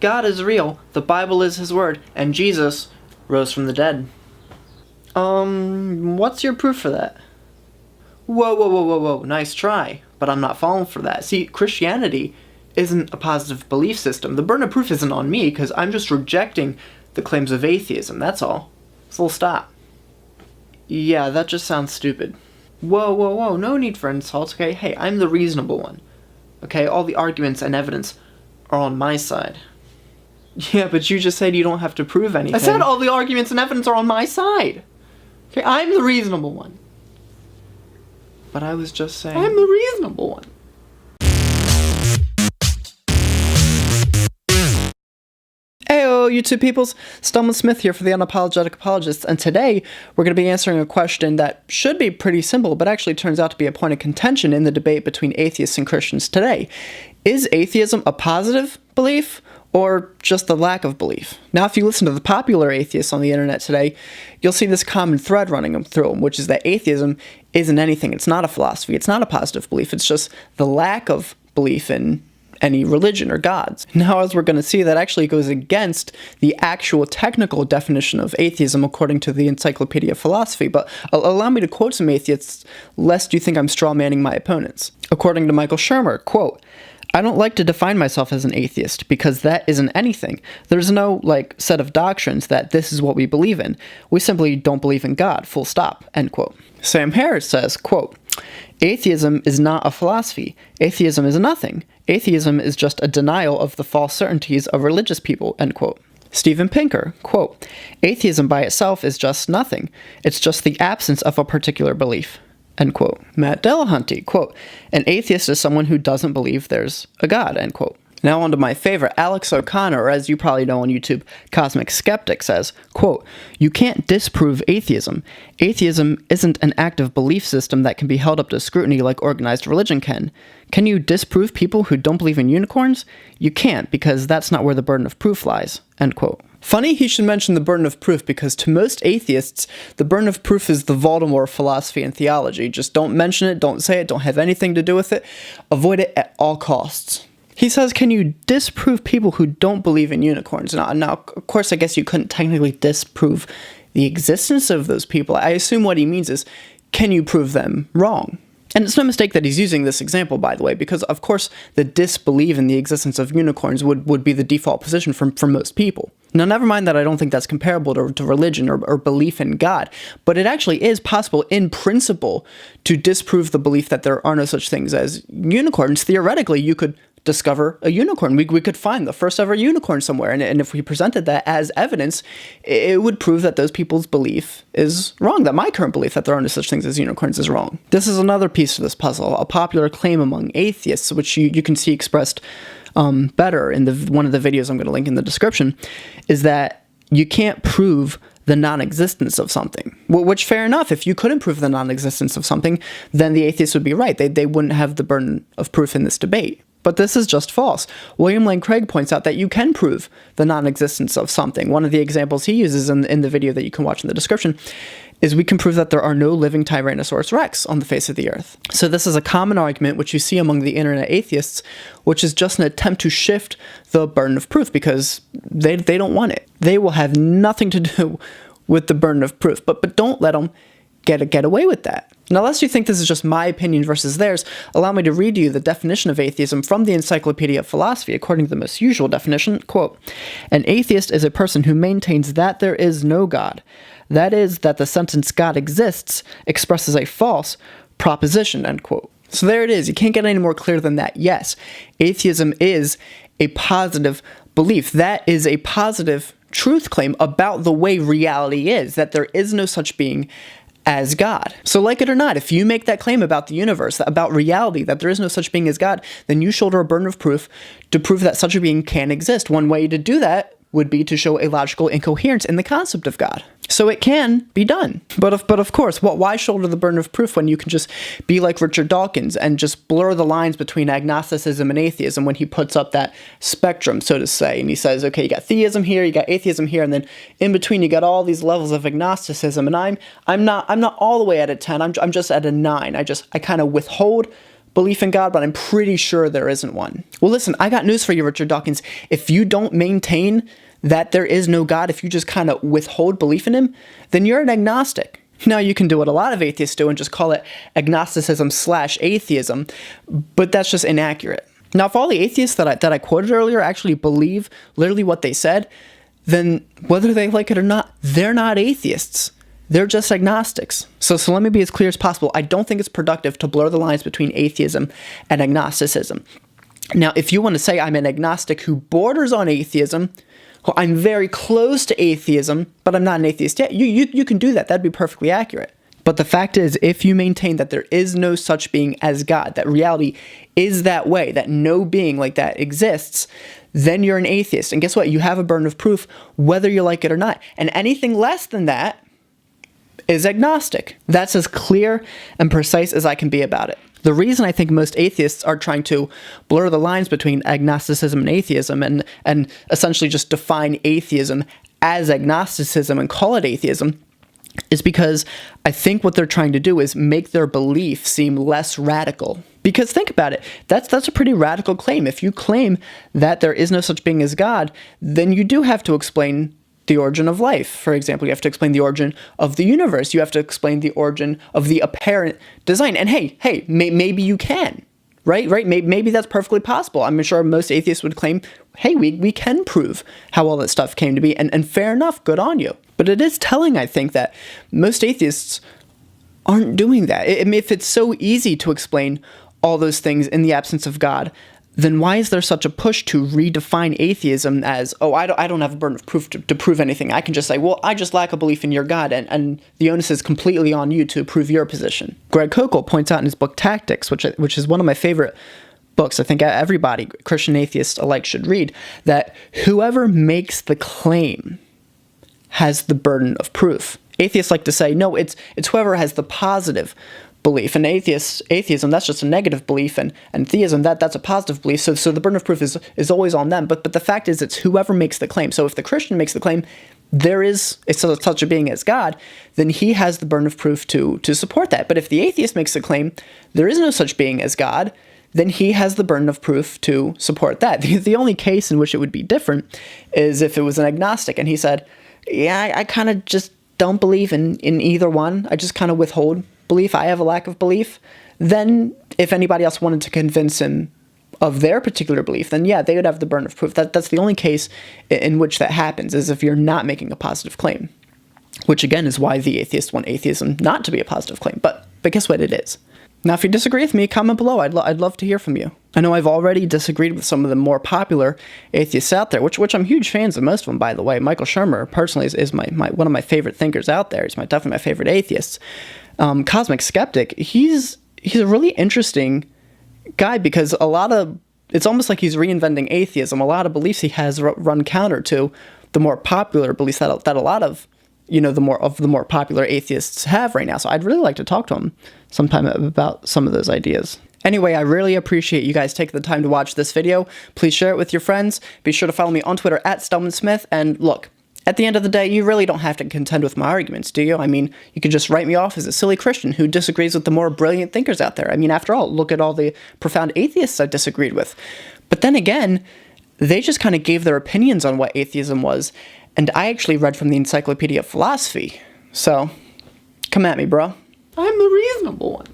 God is real, the Bible is his word, and Jesus rose from the dead. What's your proof for that? Whoa, nice try, but I'm not falling for that. See, Christianity isn't a positive belief system. The burden of proof isn't on me, because I'm just rejecting the claims of atheism, that's all. Full stop. Yeah, that just sounds stupid. Whoa, no need for insults, okay? Hey, I'm the reasonable one. Okay, all the arguments and evidence are on my side. Yeah, but you just said you don't have to prove anything. I said all the arguments and evidence are on my side. Okay, I'm the reasonable one. But I was just saying... I'm the reasonable one. Heyo, YouTube peoples, Stumblin' Smith here for the Unapologetic Apologists, and today we're going to be answering a question that should be pretty simple, but actually turns out to be a point of contention in the debate between atheists and Christians today. Is atheism a positive belief, or just the lack of belief? Now, if you listen to the popular atheists on the internet today, you'll see this common thread running through them, which is that atheism isn't anything. It's not a philosophy. It's not a positive belief. It's just the lack of belief in any religion or gods. Now, as we're going to see, that actually goes against the actual technical definition of atheism according to the Encyclopedia of Philosophy, but allow me to quote some atheists, lest you think I'm straw-manning my opponents. According to Michael Shermer, quote, "I don't like to define myself as an atheist, because that isn't anything. There's no, set of doctrines that this is what we believe in. We simply don't believe in God, full stop," end quote. Sam Harris says, quote, "Atheism is not a philosophy. Atheism is nothing. Atheism is just a denial of the false certainties of religious people," end quote. Steven Pinker, quote, "Atheism by itself is just nothing. It's just the absence of a particular belief," end quote. Matt Delahunty, quote, "An atheist is someone who doesn't believe there's a God," end quote. Now on to my favorite, Alex O'Connor, or as you probably know on YouTube, Cosmic Skeptic, says, quote, "You can't disprove atheism. Atheism isn't an active belief system that can be held up to scrutiny like organized religion can. Can you disprove people who don't believe in unicorns? You can't, because that's not where the burden of proof lies," end quote. Funny he should mention the burden of proof, because to most atheists, the burden of proof is the Voldemort of philosophy and theology. Just don't mention it, don't say it, don't have anything to do with it. Avoid it at all costs. He says, can you disprove people who don't believe in unicorns? Now, of course, I guess you couldn't technically disprove the existence of those people. I assume what he means is, can you prove them wrong? And it's no mistake that he's using this example, by the way, because, of course, the disbelief in the existence of unicorns would be the default position for most people. Now, never mind that I don't think that's comparable to religion or belief in God, but it actually is possible in principle to disprove the belief that there are no such things as unicorns. Theoretically, you could discover a unicorn. We could find the first ever unicorn somewhere, and if we presented that as evidence, it would prove that those people's belief is wrong, that my current belief that there are no such things as unicorns is wrong. This is another piece of this puzzle, a popular claim among atheists, which you can see expressed better in one of the videos I'm going to link in the description, is that you can't prove the non-existence of something. Which, fair enough, if you couldn't prove the non-existence of something, then the atheists would be right. They wouldn't have the burden of proof in this debate. But this is just false. William Lane Craig points out that you can prove the non-existence of something. One of the examples he uses in the video that you can watch in the description is we can prove that there are no living Tyrannosaurus rex on the face of the earth. So this is a common argument which you see among the internet atheists, which is just an attempt to shift the burden of proof because they don't want it. They will have nothing to do with the burden of proof, but don't let them get away with that. Now, lest you think this is just my opinion versus theirs, allow me to read you the definition of atheism from the Encyclopedia of Philosophy, according to the most usual definition, quote, "An atheist is a person who maintains that there is no God. That is, that the sentence God exists expresses a false proposition," end quote. So there it is. You can't get any more clear than that. Yes, atheism is a positive belief. That is a positive truth claim about the way reality is, that there is no such being as God. So like it or not, if you make that claim about the universe, about reality, that there is no such being as God, then you shoulder a burden of proof to prove that such a being can exist. One way to do that would be to show a logical incoherence in the concept of God. So it can be done. But of course, why shoulder the burden of proof when you can just be like Richard Dawkins and just blur the lines between agnosticism and atheism when he puts up that spectrum, so to say, and he says, okay, you got theism here, you got atheism here, and then in between you got all these levels of agnosticism, and I'm not all the way at a 10, I'm just at a 9. I kind of withhold belief in God, but I'm pretty sure there isn't one. Well, listen, I got news for you, Richard Dawkins. If you don't maintain that there is no God, if you just kind of withhold belief in him, then you're an agnostic. Now, you can do what a lot of atheists do and just call it agnosticism/atheism, but that's just inaccurate. Now, if all the atheists that I quoted earlier actually believe literally what they said, then whether they like it or not, they're not atheists. They're just agnostics. So let me be as clear as possible. I don't think it's productive to blur the lines between atheism and agnosticism. Now, if you want to say I'm an agnostic who borders on atheism, well, I'm very close to atheism, but I'm not an atheist yet, you can do that. That'd be perfectly accurate. But the fact is, if you maintain that there is no such being as God, that reality is that way, that no being like that exists, then you're an atheist. And guess what? You have a burden of proof whether you like it or not. And anything less than that is agnostic. That's as clear and precise as I can be about it. The reason I think most atheists are trying to blur the lines between agnosticism and atheism and essentially just define atheism as agnosticism and call it atheism is because I think what they're trying to do is make their belief seem less radical. Because think about it, that's a pretty radical claim. If you claim that there is no such being as God, then you do have to explain the origin of life. For example, you have to explain the origin of the universe. You have to explain the origin of the apparent design. And hey, maybe you can, right? Maybe that's perfectly possible. I'm sure most atheists would claim, hey, we can prove how all that stuff came to be, and fair enough, good on you. But it is telling, I think, that most atheists aren't doing that. If it's so easy to explain all those things in the absence of God, then why is there such a push to redefine atheism as, oh, I don't have a burden of proof to prove anything. I can just say, well, I just lack a belief in your God, and the onus is completely on you to prove your position. Greg Koukl points out in his book Tactics, which is one of my favorite books I think everybody, Christian atheists alike, should read, that whoever makes the claim has the burden of proof. Atheists like to say, no, it's whoever has the positive belief. And atheism, that's just a negative belief, and theism, that's a positive belief. So the burden of proof is always on them. But the fact is, it's whoever makes the claim. So if the Christian makes the claim, there is such a being as God, then he has the burden of proof to support that. But if the atheist makes the claim, there is no such being as God, then he has the burden of proof to support that. The only case in which it would be different is if it was an agnostic and he said, yeah, I kind of just don't believe in either one. I just kind of withhold belief. I have a lack of belief. Then if anybody else wanted to convince him of their particular belief, then yeah, they would have the burden of proof. That's the only case in which that happens, is if you're not making a positive claim, which again is why the atheists want atheism not to be a positive claim. But guess what, it is. Now, if you disagree with me, comment below. I'd love to hear from you. I know I've already disagreed with some of the more popular atheists out there, which I'm huge fans of most of them, by the way. Michael Shermer, personally, is my one of my favorite thinkers out there. He's definitely my favorite atheist. Cosmic Skeptic, he's a really interesting guy because it's almost like he's reinventing atheism. A lot of beliefs he has run counter to the more popular beliefs that a lot of the more popular atheists have right now. So I'd really like to talk to him sometime about some of those ideas. Anyway, I really appreciate you guys taking the time to watch this video. Please share it with your friends. Be sure to follow me on Twitter @StelmanSmith. And look, at the end of the day, you really don't have to contend with my arguments, do you? I mean, you could just write me off as a silly Christian who disagrees with the more brilliant thinkers out there. I mean, after all, look at all the profound atheists I disagreed with. But then again, they just kind of gave their opinions on what atheism was, and I actually read from the Encyclopedia of Philosophy. So, come at me, bro. I'm the reasonable one.